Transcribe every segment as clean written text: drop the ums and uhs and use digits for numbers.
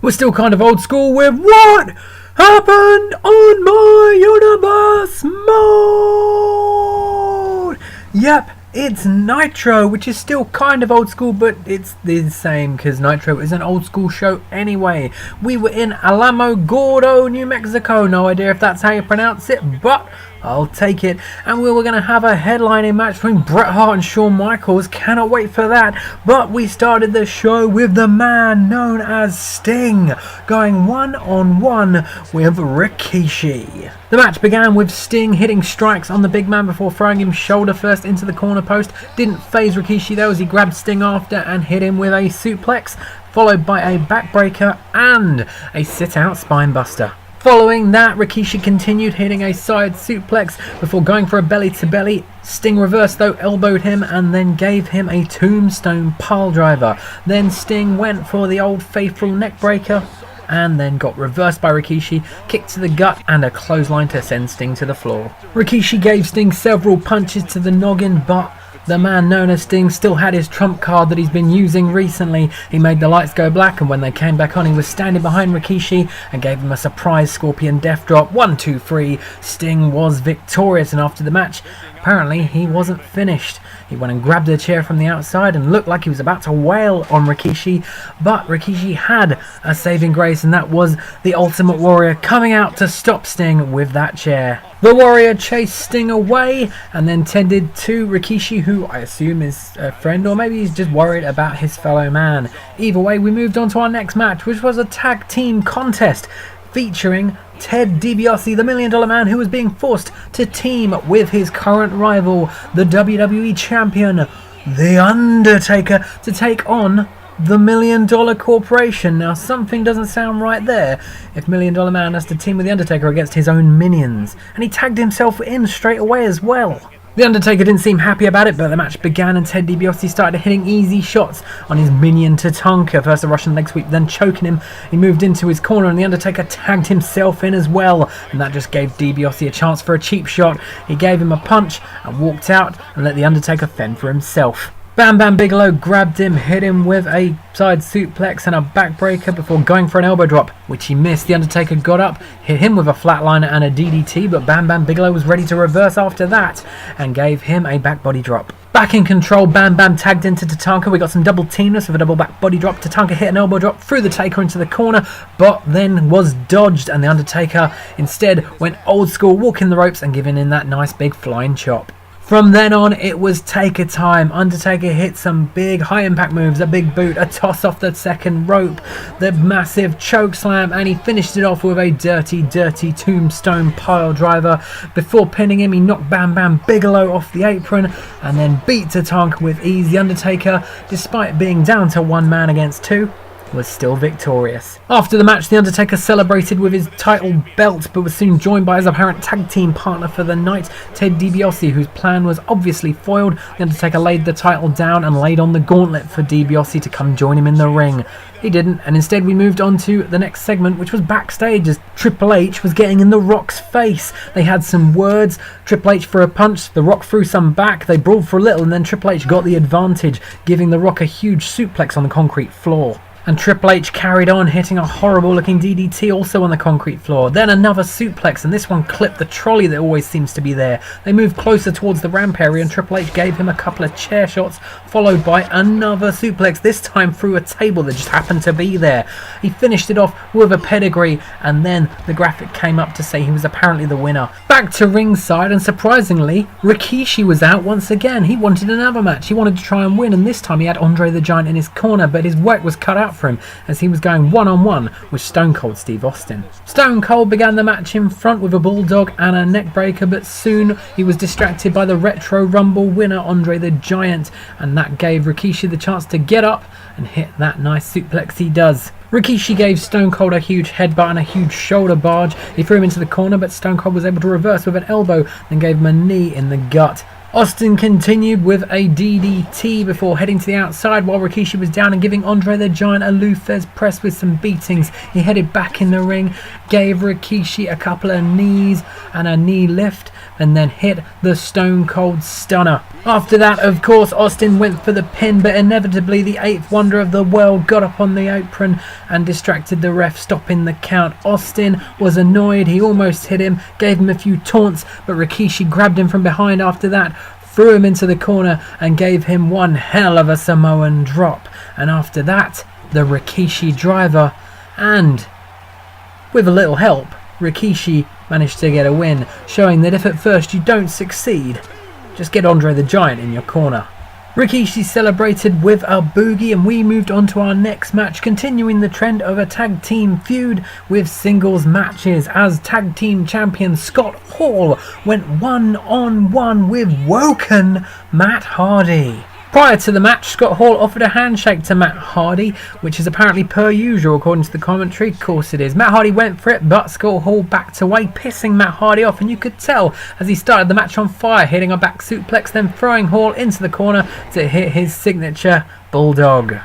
We're still kind of old school with what happened on my universe mode. Yep, it's Nitro, which is still kind of old school, but it's the same because Nitro is an old school show anyway. We were in Alamo Gordo, New Mexico. No idea if that's how you pronounce it, but I'll take it. And we were going to have a headlining match between Bret Hart and Shawn Michaels. Cannot wait for that. But we started the show with the man known as Sting going one-on-one with Rikishi. The match began with Sting hitting strikes on the big man before throwing him shoulder first into the corner post. Didn't phase Rikishi though, as he grabbed Sting after and hit him with a suplex, followed by a backbreaker and a sit-out spinebuster. Following that, Rikishi continued hitting a side suplex before going for a belly-to-belly. Sting reversed though, elbowed him and then gave him a tombstone piledriver. Then Sting went for the old faithful neckbreaker and then got reversed by Rikishi, kick to the gut and a clothesline to send Sting to the floor. Rikishi gave Sting several punches to the noggin, but the man known as Sting still had his trump card that he's been using recently. He made the lights go black, and when they came back on, he was standing behind Rikishi and gave him a surprise Scorpion Death Drop. 1, 2, 3. Sting was victorious, and after the match, apparently he wasn't finished. He went and grabbed a chair from the outside and looked like he was about to wail on Rikishi, but Rikishi had a saving grace, and that was the Ultimate Warrior coming out to stop Sting with that chair. The Warrior chased Sting away and then tended to Rikishi, who I assume is a friend, or maybe he's just worried about his fellow man. Either way, we moved on to our next match, which was a tag team contest featuring Ted DiBiase, the $1 Million Man, who was being forced to team with his current rival, the WWE Champion, The Undertaker, to take on the $1 Million Corporation. Now, something doesn't sound right there if $1 Million Man has to team with The Undertaker against his own minions. And he tagged himself in straight away as well. The Undertaker didn't seem happy about it, but the match began and Ted DiBiase started hitting easy shots on his minion Tatanka. First a Russian leg sweep, then choking him. He moved into his corner and The Undertaker tagged himself in as well. And that just gave DiBiase a chance for a cheap shot. He gave him a punch and walked out and let The Undertaker fend for himself. Bam Bam Bigelow grabbed him, hit him with a side suplex and a backbreaker before going for an elbow drop, which he missed. The Undertaker got up, hit him with a flatliner and a DDT, but Bam Bam Bigelow was ready to reverse after that and gave him a back body drop. Back in control, Bam Bam tagged into Tatanka. We got some double teamness with a double back body drop. Tatanka hit an elbow drop, threw the Taker into the corner, but then was dodged, and The Undertaker instead went old school, walking the ropes and giving in that nice big flying chop. From then on, it was Taker time. Undertaker hit some big high impact moves, a big boot, a toss off the second rope, the massive choke slam, and he finished it off with a dirty tombstone pile driver. Before pinning him, he knocked Bam Bam Bigelow off the apron and then beat Tatanka with ease. The Undertaker, despite being down to one man against two, was still victorious. After the match, The Undertaker celebrated with his title belt, but was soon joined by his apparent tag team partner for the night, Ted DiBiase, whose plan was obviously foiled. The Undertaker laid the title down and laid on the gauntlet for DiBiase to come join him in the ring. He didn't, and instead we moved on to the next segment, which was backstage as Triple H was getting in The Rock's face. They had some words. Triple H for a punch, The Rock threw some back, they brawled for a little, and then Triple H got the advantage, giving The Rock a huge suplex on the concrete floor. And Triple H carried on, hitting a horrible looking DDT also on the concrete floor. Then another suplex, and this one clipped the trolley that always seems to be there. They moved closer towards the ramp area and Triple H gave him a couple of chair shots, followed by another suplex, this time through a table that just happened to be there. He finished it off with a pedigree, and then the graphic came up to say he was apparently the winner. Back to ringside, and surprisingly, Rikishi was out once again. He wanted another match. He wanted to try and win, and this time he had Andre the Giant in his corner, but his work was cut out for him as he was going one-on-one with Stone Cold Steve Austin. Stone Cold began the match in front with a bulldog and a neckbreaker, but soon he was distracted by the Retro Rumble winner Andre the Giant, and that gave Rikishi the chance to get up and hit that nice suplex he does. Rikishi gave Stone Cold a huge headbutt and a huge shoulder barge. He threw him into the corner, but Stone Cold was able to reverse with an elbow, then gave him a knee in the gut. Austin continued with a DDT before heading to the outside while Rikishi was down and giving Andre the Giant a Lou Thesz press with some beatings. He headed back in the ring, gave Rikishi a couple of knees and a knee lift, and then hit the Stone Cold Stunner. After that, of course, Austin went for the pin, but inevitably the 8th wonder of the world got up on the apron and distracted the ref, stopping the count. Austin was annoyed, he almost hit him, gave him a few taunts, but Rikishi grabbed him from behind after that, threw him into the corner and gave him one hell of a Samoan drop. And after that, the Rikishi driver, and with a little help, Rikishi managed to get a win, showing that if at first you don't succeed, just get Andre the Giant in your corner. Rikishi celebrated with a boogie, and we moved on to our next match, continuing the trend of a tag team feud with singles matches, as tag team champion Scott Hall went 1-on-1 with Woken Matt Hardy. Prior to the match, Scott Hall offered a handshake to Matt Hardy, which is apparently per usual according to the commentary. Of course it is. Matt Hardy went for it, but Scott Hall backed away, pissing Matt Hardy off, and you could tell as he started the match on fire, hitting a back suplex, then throwing Hall into the corner to hit his signature Bulldog.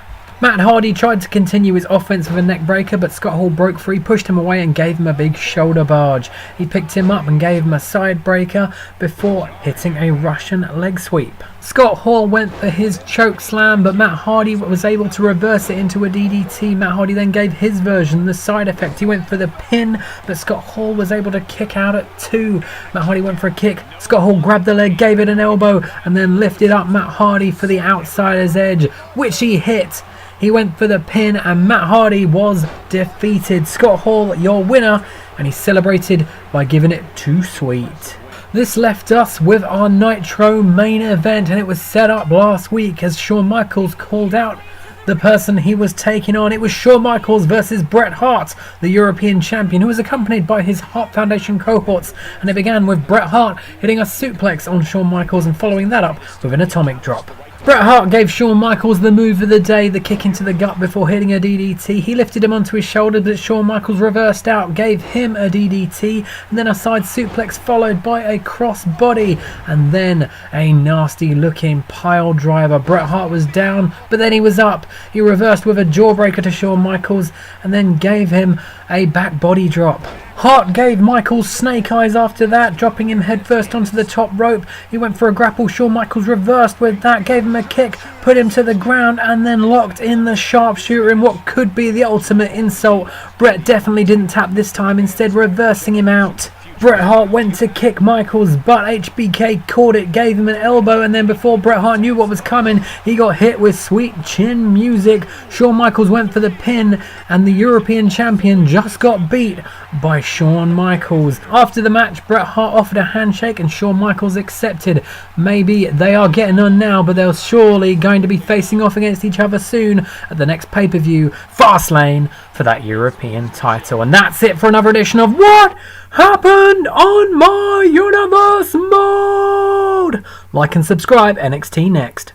Matt Hardy tried to continue his offense with a neck breaker, but Scott Hall broke free, pushed him away and gave him a big shoulder barge. He picked him up and gave him a side breaker before hitting a Russian leg sweep. Scott Hall went for his choke slam, but Matt Hardy was able to reverse it into a DDT. Matt Hardy then gave his version, the side effect. He went for the pin, but Scott Hall was able to kick out at 2. Matt Hardy went for a kick. Scott Hall grabbed the leg, gave it an elbow, and then lifted up Matt Hardy for the outsider's edge, which he hit. He went for the pin, and Matt Hardy was defeated. Scott Hall, your winner, and he celebrated by giving it 2 sweet. This left us with our Nitro main event, and it was set up last week as Shawn Michaels called out the person he was taking on. It was Shawn Michaels versus Bret Hart, the European champion, who was accompanied by his Hart Foundation cohorts, and it began with Bret Hart hitting a suplex on Shawn Michaels and following that up with an atomic drop. Bret Hart gave Shawn Michaels the move of the day, the kick into the gut before hitting a DDT. He lifted him onto his shoulder, but Shawn Michaels reversed out, gave him a DDT, and then a side suplex followed by a cross body, and then a nasty looking pile driver. Bret Hart was down, but then he was up. He reversed with a jawbreaker to Shawn Michaels, and then gave him a back body drop. Hart gave Michaels snake eyes after that, dropping him headfirst onto the top rope. He went for a grapple. Shawn Michaels reversed with that, gave him a kick, put him to the ground, and then locked in the sharpshooter in what could be the ultimate insult. Bret definitely didn't tap this time, instead reversing him out. Bret Hart went to kick Michaels, but HBK caught it, gave him an elbow, and then before Bret Hart knew what was coming, he got hit with sweet chin music. Shawn Michaels went for the pin, and the European champion just got beat by Shawn Michaels. After the match, Bret Hart offered a handshake, and Shawn Michaels accepted. Maybe they are getting on now, but they're surely going to be facing off against each other soon at the next pay-per-view, Fastlane, for that European title. And that's it for another edition of What Happened on My Universe Mode. Like and subscribe. NXT next.